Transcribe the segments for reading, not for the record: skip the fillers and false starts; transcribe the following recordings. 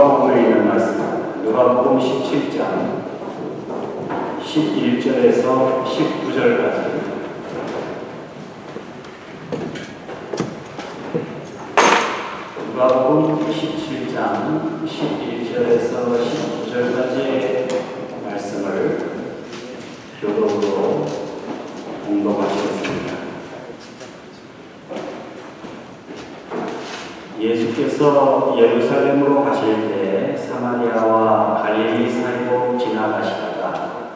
오늘 읽는 말씀 누가복음 17장 11절에서 19절까지 누가복음 17장 11절에서 19절까지의 말씀을 교독으로 공독하시겠습니다. 예수께서 예루살렘으로 가실 때 사마리아와 갈릴리 사이로 지나가시다가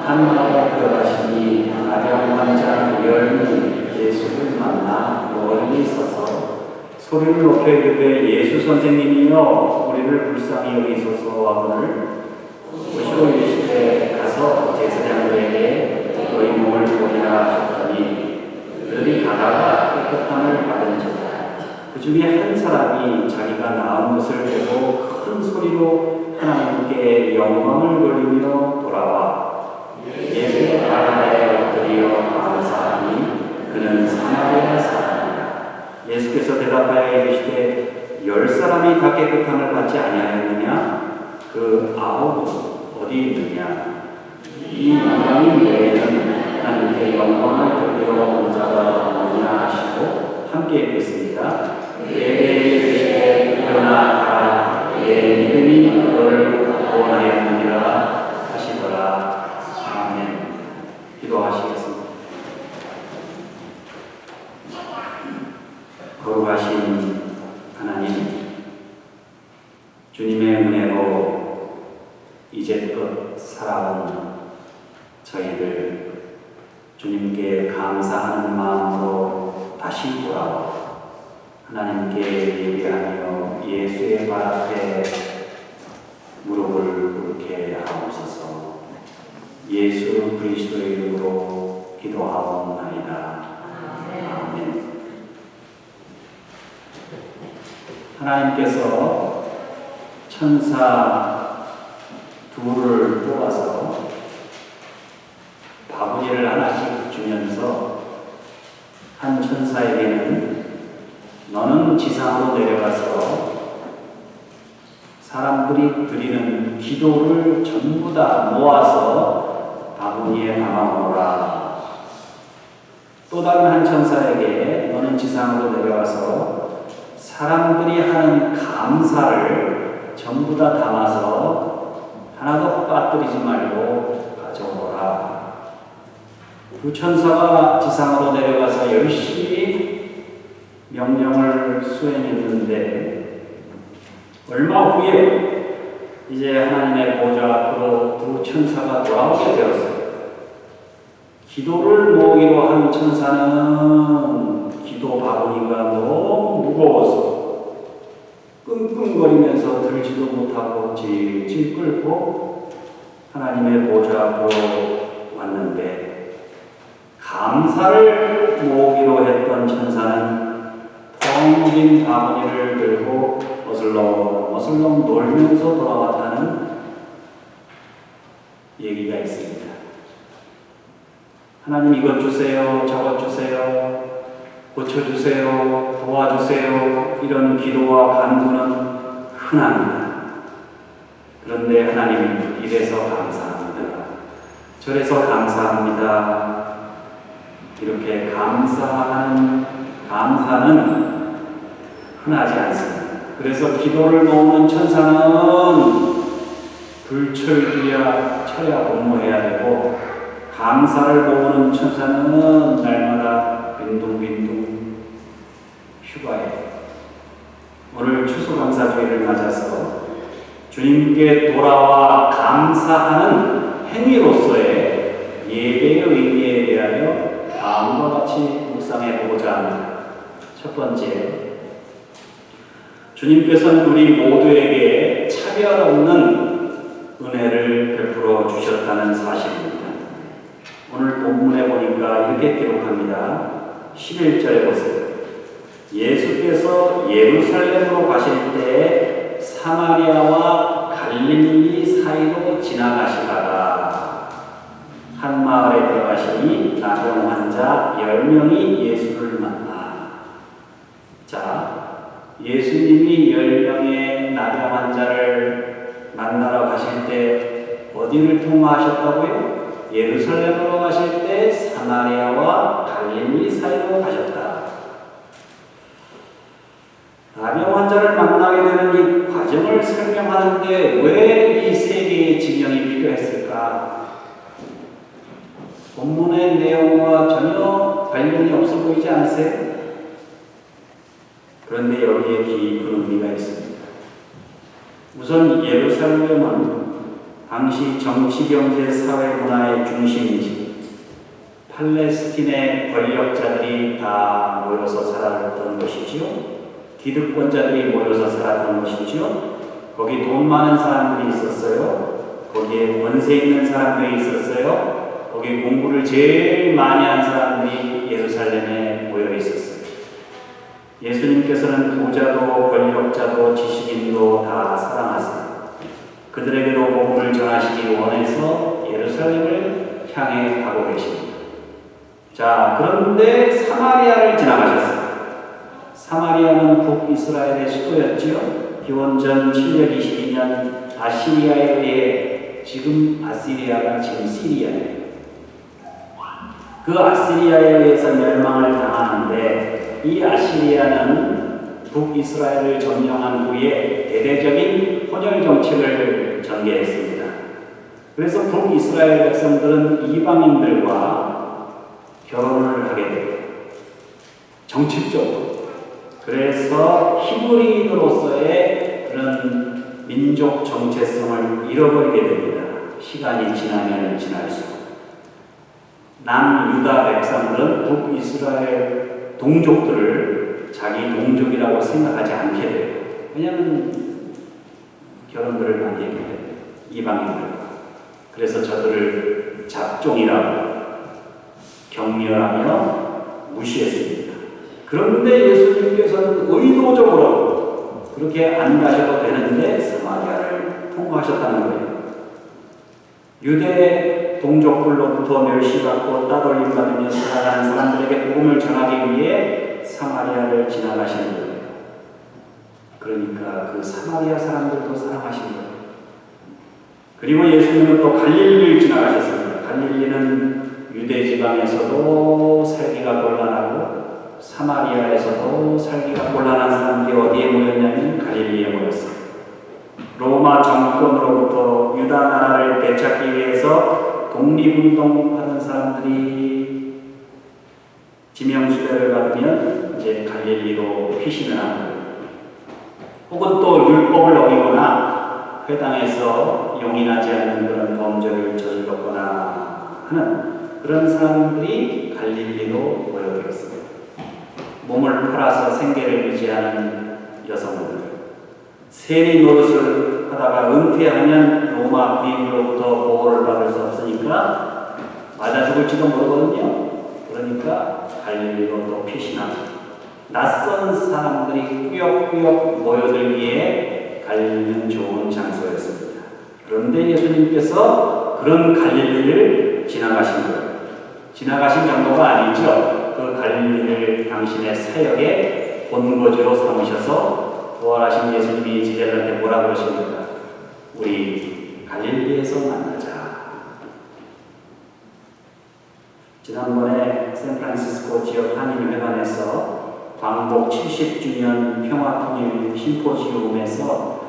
한 마을에 들어가시니 나병 환자 10명이 예수를 만나 멀리 서서 소리를 높여 이르되 예수 선생님이여 우리를 불쌍히 여기소서 하거늘 오시고 이르시되 가서 제사장들에게 너희 몸을 보이라 하셨더니 그들이 가다가 깨끗함을 받은지라. 그 중에 한 사람이 자기가 나은 것을 보고 큰 소리로 하나님께 영광을 돌리며 돌아와 예수의 발 아래에 엎드려 감사하니 그는 사마리아 사람이라. 예수께서 대답하여 이르시되 10사람이 다 깨끗함을 받지 아니하였느냐? 그 9은 어디 있느냐? 이 이방인 외에는 하나님께 영광을 돌리러 온 자가 없느냐 하시고 함께 읽겠습니다. 내게 이르시되 일어나 가라 내 믿음이 너를 구원하였느니라 하시더라. 아멘. 기도하시겠습니다. 거룩하신 하나님, 주님의 은혜로 이제껏 살아온 저희들 주님께 감사하는 마음으로 다시 돌아와 하나님께 예배하며 예수의 발 앞에 무릎을 꿇게 하옵소서. 예수 그리스도의 이름으로 기도하옵나이다. 아멘. 하나님께서 천사 둘을 뽑아서 바구니를 하나씩 주면서 한 천사에게는 너는 지상으로 내려가서 사람들이 드리는 기도를 전부 다 모아서 바구니에 담아오너라. 또 다른 한 천사에게 너는 지상으로 내려가서 사람들이 하는 감사를 전부 다 담아서 하나도 빠뜨리지 말고 가져오너라. 두 천사가 지상으로 내려가서 열심히 명령을 수행했는데 얼마 후에 이제 하나님의 보좌 앞으로 두 천사가 돌아오게 되었어요. 기도를 모으기로 한 천사는 기도 바구니가 너무 무거워서 끙끙거리면서 들지도 못하고 질질 끌고 하나님의 보좌 앞으로 왔는데 감사를 모으기로 했던 천사는 텅 빈 바구니를 들고 어슬렁 놀면서 돌아왔다는 얘기가 있습니다. 하나님 이것 주세요, 저것 주세요, 고쳐주세요, 도와주세요 이런 기도와 간구는 흔합니다. 그런데 하나님 이래서 감사합니다. 저래서 감사합니다. 이렇게 감사는 흔하지 않습니다. 그래서 기도를 모으는 천사는 불철주야 철야 공모해야 되고 감사를 모으는 천사는 날마다 빈둥빈둥 휴가해. 오늘 추수감사주일을 맞아서 주님께 돌아와 감사하는 행위로서의 예배의 의미에 대하여 다음과 같이 묵상해 보고자 합니다. 첫 번째, 주님께서는 우리 모두에게 차별 없는 은혜를 베풀어 주셨다는 사실입니다. 오늘 본문에 보니까 이렇게 기록합니다. 11절에 보세요. 예수께서 예루살렘으로 가실 때 사마리아와 갈릴리 사이로 지나가시다가 한 마을에 들어가시니 나병 환자 10명이 예수를 만나. 자, 예수님이 10명의 나병 환자를 만나러 가실 때 어디를 통과하셨다고요? 예루살렘으로 가실 때 사마리아와 갈릴리 사이로 가셨다. 나병 환자를 만나게 되는 이 과정을 설명하는데 왜 이 세 개의 지명이 필요했을까? 본문의 내용과 전혀 관련이 없어 보이지 않으세요? 그런데 여기에 깊은 의미가 있습니다. 우선 예루살렘은 당시 정치, 경제, 사회, 문화의 중심지, 팔레스틴의 권력자들이 다 모여서 살았던 것이지요. 기득권자들이 모여서 살았던 것이지요. 거기 돈 많은 사람들이 있었어요. 거기에 권세 있는 사람들이 있었어요. 거기 공부를 제일 많이 한 사람들이 예루살렘에 모여 있었어요. 예수님께서는 부자도 권력자도 지식인도 다 사랑하세요. 그들에게도 복음을 전하시기 원해서 예루살렘을 향해 가고 계십니다. 자, 그런데 사마리아를 지나가셨어요. 사마리아는 북이스라엘의 수도였지요. 기원전 722년 아시리아에 의해 지금 아시리아가 지금 시리아예요. 그 아시리아에 의해서 멸망을 당하는데 이 아시리아는 북이스라엘을 점령한 후에 대대적인 혼혈 정책을 전개했습니다. 그래서 북이스라엘 백성들은 이방인들과 결혼을 하게 돼요. 정책적으로. 그래서 히브리인으로서의 그런 민족 정체성을 잃어버리게 됩니다. 시간이 지나면 지날수록. 남유다 백성들은 북이스라엘 동족들을 자기 동족이라고 생각하지 않게 돼요. 왜냐하면 결혼들을 많이 했기 때문에 이방인들과. 그래서 저들을 잡종이라고 격려하며 무시했습니다. 그런데 예수님께서는 의도적으로 그렇게 안 가셔도 되는데 사마리아를 통과하셨다는 거예요. 유대 동족들로부터 멸시받고 따돌림 받으며 살아가는 사람들에게 복음을 전하기 위해 사마리아를 지나가시는 거예요. 그러니까 그 사마리아 사람들도 사랑하신 거예요. 그리고 예수님은 또 갈릴리를 지나가셨습니다. 갈릴리는 유대 지방에서도 살기가 곤란하고 사마리아에서도 살기가 곤란한 사람들이 어디에 모였냐면 갈릴리에 모였어요. 로마 정권으로부터 유다 나라를 되찾기 위해서 독립운동하는 사람들이 지명수배를 받으면 이제 갈릴리로 피신을 하는 거예요. 혹은 또 율법을 어기거나 회당에서 용인하지 않는 그런 범죄를 저질렀거나 하는 그런 사람들이 갈릴리로 모여들었습니다. 몸을 팔아서 생계를 유지하는 여성들, 세리 노릇을 하다가 은퇴하면 로마 군인으로부터 보호를 받을 수 없으니까 맞아 죽을지도 모르거든요. 그러니까 갈릴리로 또 피신하고 낯선 사람들이 꾸역꾸역 모여들기에 갈릴리는 좋은 장소였습니다. 그런데 예수님께서 그런 갈릴리를 지나가신 거예요. 지나가신 정도가 아니죠. 그 갈릴리를 당신의 사역의 본거지로 삼으셔서 부활하신 예수님이 제자들한테 뭐라 그러십니까? 우리 갈릴리에서 만나자. 지난번에 샌프란시스코 지역 한인회관에서 광복 70주년 평화통일 심포지움에서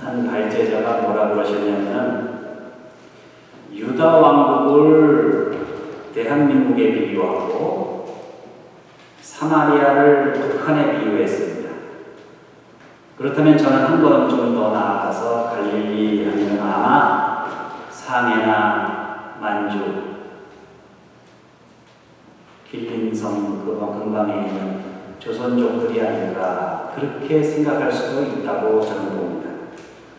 한 발제자가 뭐라 그러셨냐면 유다 왕국을 대한민국에 비유하고 사마리아를 북한에 비유했습니다. 그렇다면 저는 한 걸음 좀 더 나아가서 갈릴리 하면 아마 상해나 만주, 길림성 그 근방에 있는 조선족들이 아닌가 그렇게 생각할 수도 있다고 저는 봅니다.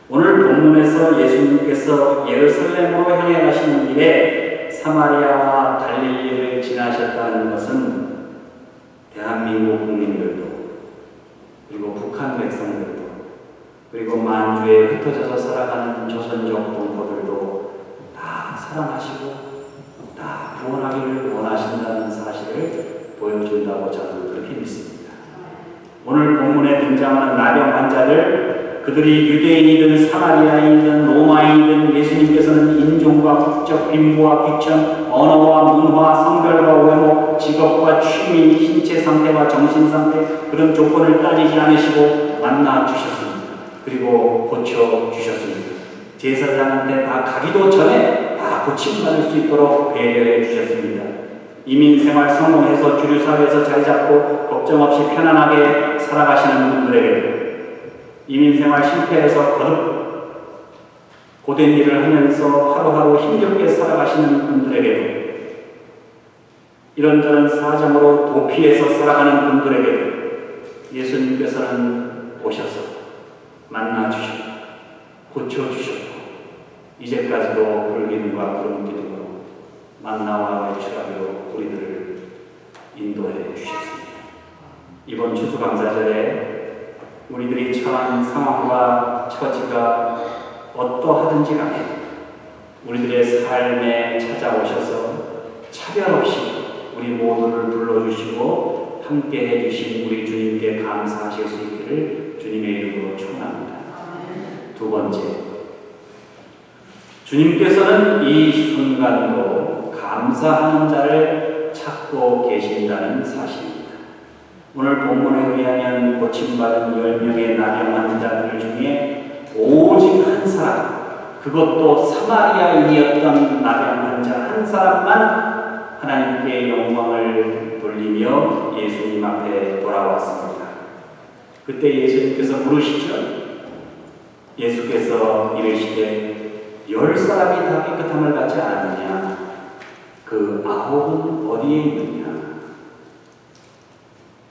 오늘 본문에서 예수님께서 예루살렘으로 향해 가시는 길에 사마리아와 갈릴리를 지나셨다는 것은 대한민국 국민들도 그리고 북한 백성들도 그리고 만주에 흩어져서 살아가는 조선족 동포들도 다 사랑하시고 다 구원하기를 원하신다는 사실을 보여준다고 저는 그렇게 믿습니다. 오늘 본문에 등장하는 나병 환자들, 그들이 유대인이든 사마리아인이든 로마인이든 예수님께서는 인종과 국적, 빈부와 귀천, 언어와 문화, 성별과 외모, 직업과 취미, 신체 상태와 정신 상태 그런 조건을 따지지 않으시고 만나 주셨습니다. 그리고 고쳐 주셨습니다. 제사장한테 다 가기도 전에 다 고침받을 수 있도록 배려해 주셨습니다. 이민생활 성공해서 주류사회에서 자리잡고 걱정 없이 편안하게 살아가시는 분들에게도, 이민생활 실패해서 거듭 고된 일을 하면서 하루하루 힘겹게 살아가시는 분들에게도, 이런저런 사정으로 도피해서 살아가는 분들에게도 예수님께서는 오셔서 만나주시고 고쳐주셨고 이제까지도 불기둥과 구름기둥으로 만나와 외출하기로 우리들을 인도해 주셨습니다. 이번 추수감사절에 우리들이 처한 상황과 처지가 어떠하든지 간에 우리들의 삶에 찾아오셔서 차별 없이 우리 모두를 불러주시고 함께해 주신 우리 주님께 감사하실 수 있기를 주님의 이름으로 축원합니다. 두 번째, 주님께서는 이 순간도 감사하는 자를 찾고 계신다는 사실입니다. 오늘 본문에 의하면 고침받은 10명의 나병 환자들 중에 오직 한 사람, 그것도 사마리아인이었던 나병 환자 한 사람만 하나님께 영광을 돌리며 예수님 앞에 돌아왔습니다. 그때 예수님께서 물으시죠. 예수께서 이르시되 10사람이 다 깨끗함을 받지 않았느냐? 그 9은 어디에 있느냐?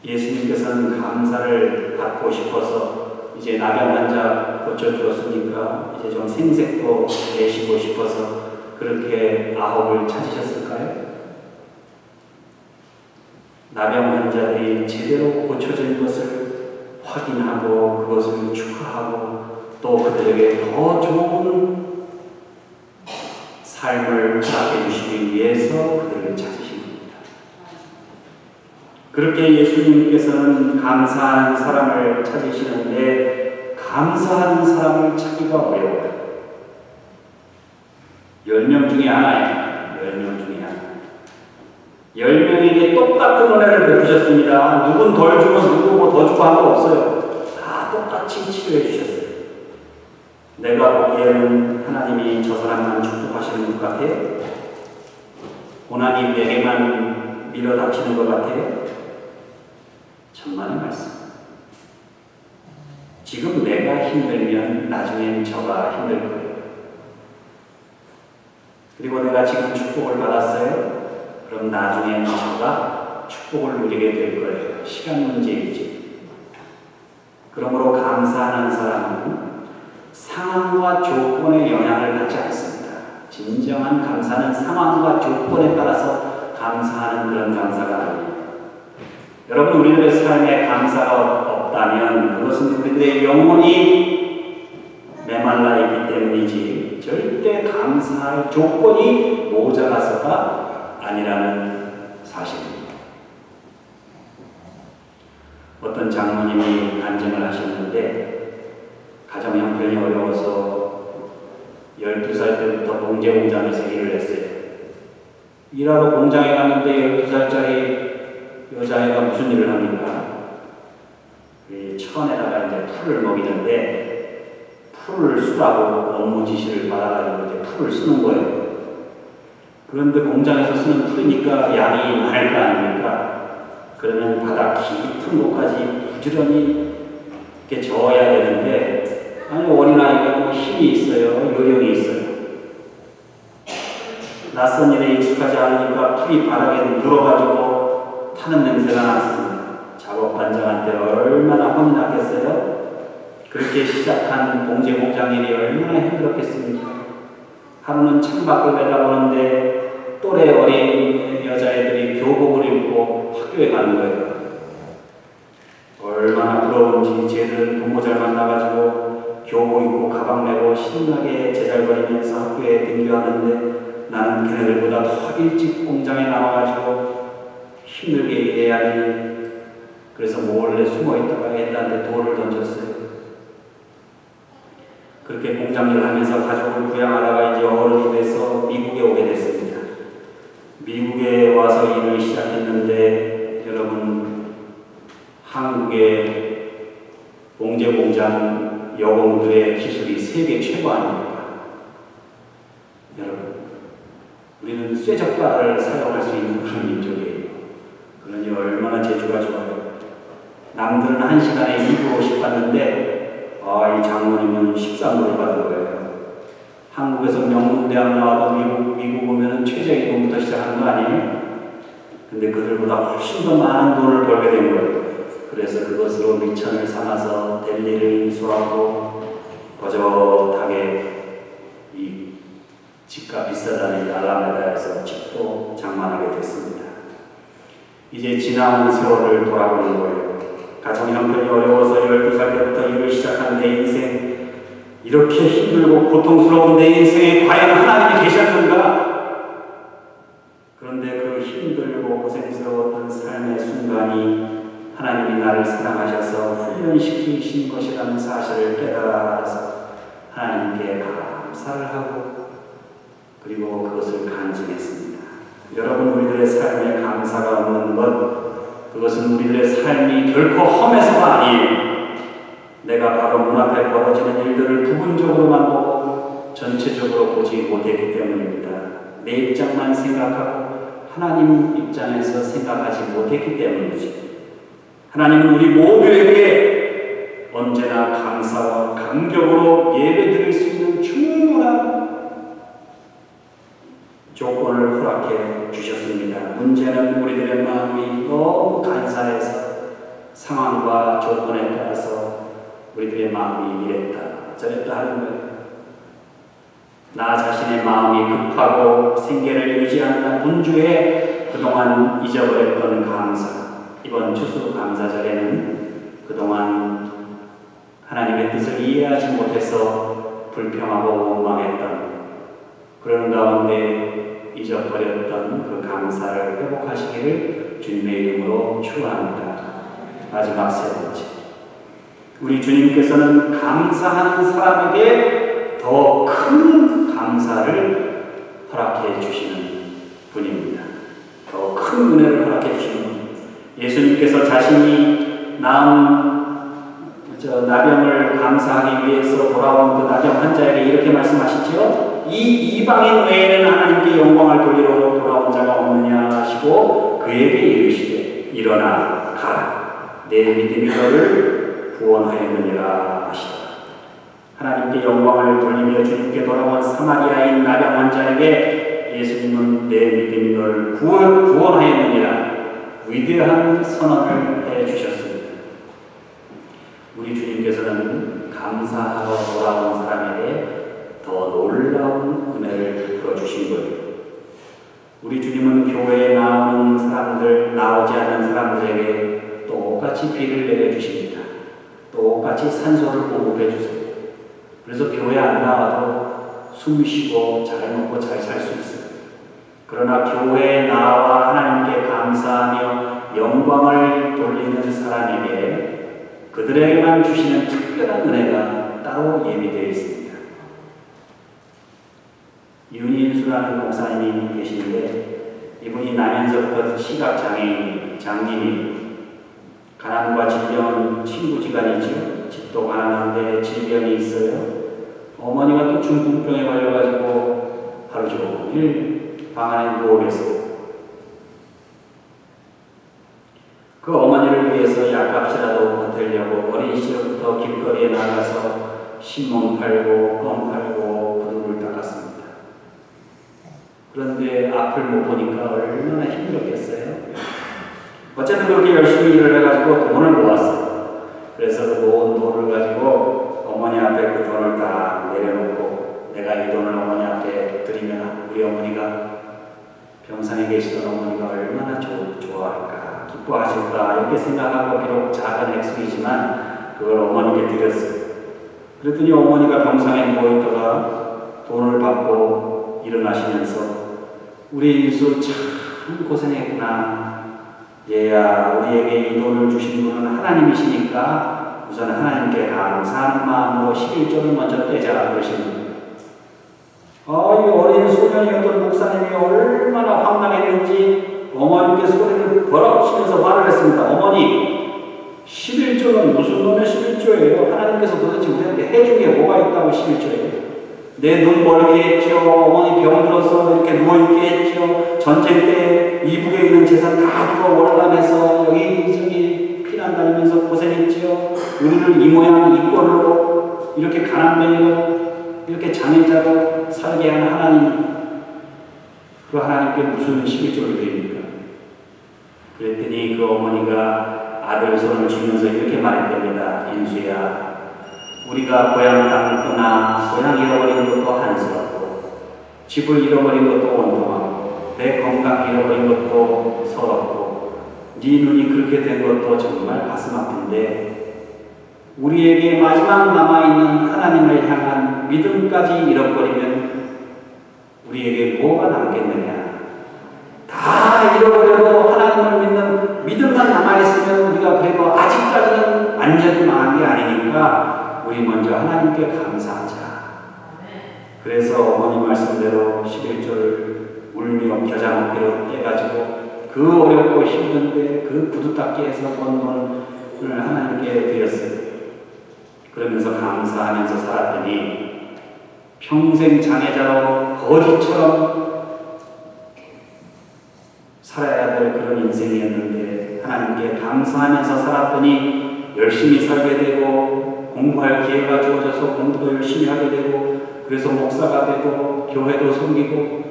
예수님께서는 감사를 받고 싶어서 이제 나병 환자 고쳐주었으니까 이제 좀 생색도 내시고 싶어서 그렇게 9을 찾으셨을까요? 나병 환자들이 제대로 고쳐진 것을 확인하고 그것을 축하하고 또 그들에게 더 좋은 삶을 허락해 주시기 위해서 그들을 찾으신 겁니다. 그렇게 예수님께서는 감사한 사람을 찾으시는데 감사한 사람을 찾기가 어려워요. 10명 중에 하나예요. 10명 중에 하나. 10명에게 똑같은 은혜를 베푸셨습니다. 누군 덜 주고 누구 더 주고 한 거 없어요. 다 똑같이 치료해 주셨어요. 내가 보기에는 하나님이 저 사람만 축복하시는 것 같아요. 고난이 내게만 밀어닥치는 것 같아요. 천만의 말씀. 지금 내가 힘들면 나중엔 저가 힘들 거예요. 그리고 내가 지금 축복을 받았어요. 그럼 나중엔 저가 축복을 누리게 될 거예요. 시간 문제이지. 그러므로 감사하는 사람은 상황과 조건에 영향을 받지 않습니다. 진정한 감사는 상황과 조건에 따라서 감사하는 그런 감사가 아닙니다. 여러분, 우리들의 삶에 감사가 없다면 그것은 우리들의 영혼이 메말라 있기 때문이지 절대 감사할 조건이 모자라서가 아니라는 사실입니다. 어떤 장모님이 간증을 하셨는데 가정 형편이 어려워서 12살 때부터 봉제 공장에서 일을 했어요. 일하러 공장에 갔는데 12살짜리 여자애가 무슨 일을 합니까? 천에다가 이제 풀을 먹이는데 풀을 쓰라고 업무 지시를 받아가지고 이제 풀을 쓰는 거예요. 그런데 공장에서 쓰는 풀이니까 양이 많을 거 아닙니까? 그러면 바닥 깊은 곳까지 부지런히 이렇게 저어야 되는데, 아니, 어린아이가 뭐 힘이 있어요. 요령이 있어요. 낯선 일에 익숙하지 않으니까 풀이 바닥에 물어가지고 타는 냄새가 났습니다. 작업반장한테 얼마나 혼이 났겠어요? 그렇게 시작한 봉제 공장 일이 얼마나 힘들었겠습니까? 하루는 창밖을 내다보는데 또래 어린 여자애들이 교복을 입고 학교에 가는 거예요. 얼마나 부러운지 쟤들은 부모잘 만나가지고 교복 입고 가방 메고 신나게 제잘거리면서 학교에 등교하는데 나는 걔네들보다 더 일찍 공장에 나와가지고 힘들게 일해야 하니 그래서 몰래 숨어 있다가 애들한테 돌을 던졌어요. 그렇게 공장일 하면서 가족을 부양하다가 이제 어른이 돼서 미국에 오게 됐습니다. 미국에 와서 일을 시작했는데 여러분, 한국의 봉제 공장 여공들의 기술이 세계 최고 아닙니까? 여러분, 우리는 쇠젓가락을 사용할 수 있는 그런 민족이에요. 그러니 얼마나 재주가 좋아요. 남들은 1시간에 2불 50 받는데 이 장모님은 13불을 받은 거예요. 한국에서 명문대학 나와도 미국 오면은 최저임금부터 시작하는 거 아니에요? 근데 그들보다 훨씬 더 많은 돈을 벌게 된 거예요. 그래서 그것으로 미천을 삼아서 델리를 인수하고 거젓하게 이 집값 비싸다는 알라메다에서 집도 장만하게 됐습니다. 이제 지나온 세월을 돌아보는 거예요. 가정 형편이 어려워서 12살 때부터 일을 시작한 내 인생, 이렇게 힘들고 고통스러운 내 인생에 과연 하나님이 계셨는가? 그런데 그 힘들고 고생스러웠던 삶의 순간이 하나님이 나를 사랑하셔서 훈련시키신 것이라는 사실을 깨달아서 하나님께 감사를 하고 그리고 그것을 간증했습니다. 여러분, 우리들의 삶에 감사가 없는 것, 그것은 우리들의 삶이 결코 험해서가 아니에요. 내가 바로 눈앞에 벌어지는 일들을 부분적으로만 보고 전체적으로 보지 못했기 때문입니다. 내 입장만 생각하고 하나님 입장에서 생각하지 못했기 때문이지. 하나님은 우리 모두에게 언제나 감사와 감격으로 예배드릴 수 있는 충분한 조건을 허락해 주셨습니다. 문제는 우리들의 마음이 너무 간사해서 상황과 조건에 따라서 우리들의 마음이 이랬다 저랬다 하는 거예요. 나 자신의 마음이 급하고 생계를 유지하는 분주에 그동안 잊어버렸던 감사. 이번 추수 감사절에는 그동안 하나님의 뜻을 이해하지 못해서 불평하고 원망했던 그런 가운데 잊어버렸던 그 감사를 회복하시기를 주님의 이름으로 축원합니다. 마지막 세 번째, 우리 주님께서는 감사하는 사람에게 더 큰 감사를 허락해 주시는 분입니다. 더 큰 은혜를 허락해 주시는 분. 예수님께서 자신이 낳은 나병을 감사하기 위해서 돌아온 그 나병 환자에게 이렇게 말씀하시죠. 이 이방인 외에는 하나님께 영광을 돌리러 돌아온 자가 없느냐 하시고 그에게 이르시되 일어나 가라 내 믿음이 너를 구원하였느니라 하시더라. 하나님께 영광을 돌리며 주님께 돌아온 사마리아인 나병 환자에게 예수님은 내 믿음이 너를 구원하였느니라 위대한 선언을 해주셨습니다. 우리 주님께서는 감사하러 돌아온 사람에게 더 놀라운 은혜를 베풀어 주신 거예요. 우리 주님은 교회에 나오는 사람들, 나오지 않는 사람들에게 똑같이 비를 내려주십니다. 똑같이 산소를 공급해 주세요. 그래서 교회 안 나와도 숨 쉬고 잘 먹고 잘 살 수 있어요. 그러나 교회에 나와 하나님께 감사하며 영광을 돌리는 사람에게 그들에게만 주시는 특별한 은혜가 따로 예비되어 있습니다. 윤인수라는 목사님이 계시는데 이분이 나면서부터 장님이 가난과 질병은 친구지간이죠. 집도 가난한데 질병이 있어요. 어머니가 또 중풍병에 걸려가지고 하루 종일 방 안에 누워 계세요. 그 어머니를 위해서 약값이라도 보태려고 어린 시절부터 길거리에 나가서 신문 팔고 껌 팔고 구두를 닦았습니다. 그런데 앞을 못 보니까 얼마나 힘들었겠어요. 어쨌든 그렇게 열심히 일을 해가지고 돈을 모았어요. 그래서 그 모은 돈을 가지고 어머니 앞에 그 돈을 다 내려놓고 내가 이 돈을 어머니 앞에 드리면 우리 어머니가 병상에 계시던 어머니가 얼마나 좋아할까 기뻐하실까 이렇게 생각하고 비록 작은 액수이지만 그걸 어머니께 드렸어요. 그랬더니 어머니가 병상에 누워있다가 돈을 받고 일어나시면서 우리 인수 참 고생했구나 얘야, 우리에게 이 돈을 주신 분은 하나님이시니까 우선 하나님께 감사하는 마음으로 11조를 먼저 떼자 그러십니다. 이 어린 소년이었던 목사님이 얼마나 황당했는지 어머님께 소리를 버럭 치면서 말을 했습니다. 어머니, 11조는 무슨 놈의 11조예요? 하나님께서 도대체 우리한테 해준 게 뭐가 있다고 11조예요? 내 눈 멀게 했죠. 어머니 병들어서 이렇게 누워있게 했죠. 전쟁 때 이북에 있는 재산 다 두고 월남해서 여기저기 피난 다니면서 고생했죠. 우리를 이 모양 이 꼴로 이렇게 가난뱅이로 이렇게 장애자로 살게 한 하나님, 그 하나님께 무슨 11조를 드립니까? 그랬더니 그 어머니가 아들 손을 쥐면서 이렇게 말했답니다. 인수야, 우리가 고향 땅을 떠나 고향 잃어버린 것도 한스럽고 집을 잃어버린 것도 원통하고 내 건강 잃어버린 것도 서럽고 네 눈이 그렇게 된 것도 정말 가슴 아픈데 우리에게 마지막 남아있는 하나님을 향한 믿음까지 잃어버리면 우리에게 뭐가 남겠느냐. 다 잃어버려도 하나님을 믿는 믿음만 남아있으면 우리가 그래도 아직까지는 완전히 망한 게 아니니까 우리 먼저 하나님께 감사하자. 그래서 어머니 말씀대로 11조를 울며 겨자먹기로 떼가지고 그 어렵고 힘든데 그 구두 닦기에서 번 돈을 하나님께 드렸어요. 그러면서 감사하면서 살았더니 평생 장애자로 거지처럼 살아야 될 그런 인생이었는데 하나님께 감사하면서 살았더니 열심히 살게 되고 공부할 기회가 주어져서 공부도 열심히 하게 되고 그래서 목사가 되고 교회도 섬기고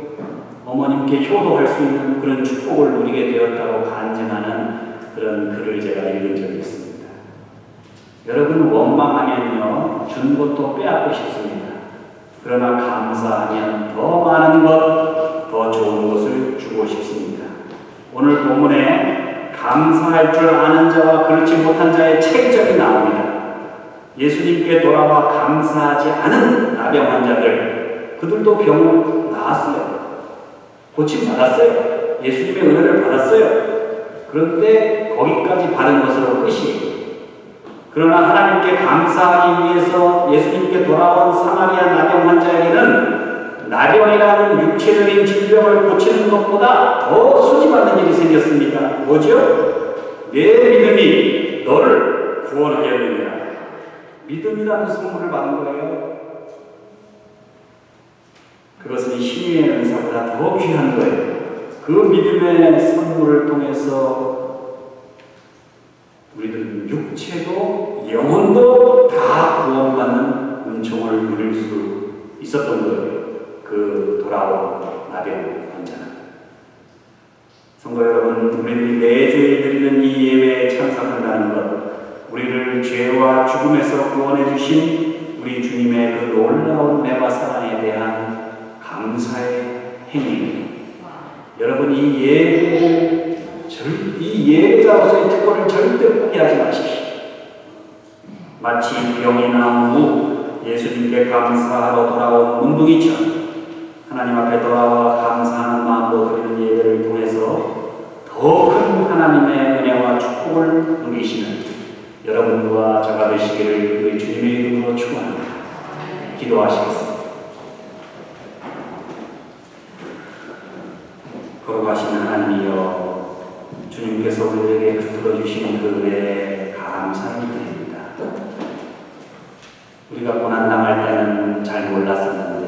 어머님께 효도할 수 있는 그런 축복을 누리게 되었다고 간증하는 그런 글을 제가 읽은 적이 있습니다. 여러분, 원망하면요 준 것도 빼앗고 싶습니다. 그러나 감사하면 더 많은 것, 더 좋은 것을 주고 싶습니다. 오늘 본문에 감사할 줄 아는 자와 그렇지 못한 자의 차이점이 나옵니다. 예수님께 돌아와 감사하지 않은 나병 환자들, 그들도 병을 나았어요. 고침받았어요. 예수님의 은혜를 받았어요. 그런데 거기까지 받은 것으로 끝이에요. 그러나 하나님께 감사하기 위해서 예수님께 돌아온 사마리아 나병 환자에게는 나병이라는 육체적인 질병을 고치는 것보다 더 수지받는 일이 생겼습니다. 뭐죠? 내 믿음이 너를 구원하였느니라. 믿음이라는 선물을 받은 거예요. 그것은 신유의 은사보다 더 귀한 거예요. 그 믿음의 선물을 통해서 우리들은 육체도 영혼도 다 구원받는 은총을 누릴 수 있었던 거예요. 그 돌아온 나병 환자는. 성도 여러분, 우리들이 매주일 드리는 이 예배에 참석한다는 것, 우리를 죄와 죽음에서 구원해 주신 우리 주님의 그 놀라운 은혜와 사랑에 대한 감사의 행위. 여러분, 이 예배자로서의 특권을 절대 포기하지 마십시오. 마치 병이나 무, 예수님께 감사하러 돌아온 문둥이처럼 하나님 앞에 돌아와 감사하는 마음으로 드리는 예배를 통해서 더 큰 하나님의 은혜와 축복을 누리시는 여러분과 저가 되시기를 우리 주님의 이름으로 축원합니다. 기도하시겠습니다. 거룩하신 하나님이여, 주님께서 우리에게 베풀어 주시는 그 은혜에 감사를 드립니다. 우리가 고난당할 때는 잘 몰랐었는데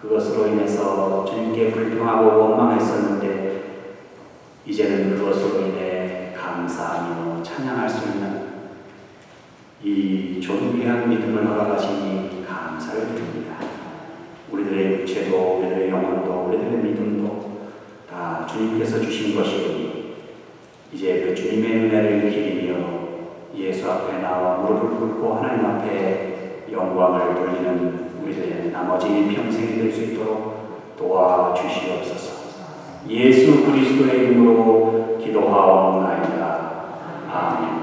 그것으로 인해서 주님께 불평하고 원망했었는데 이제는 그것으로 인해 감사하며 찬양할 수 있는 이 존귀한 믿음을 허락하시니 감사를 드립니다. 우리들의 육체도 우리들의 영혼도 우리들의 믿음도 다 주님께서 주신 것이오니 이제 그 주님의 은혜를 기리며 예수 앞에 나와 무릎을 꿇고 하나님 앞에 영광을 돌리는 우리들의 나머지 평생이 될 수 있도록 도와주시옵소서. 예수 그리스도의 이름으로 기도하옵나이다. 아멘.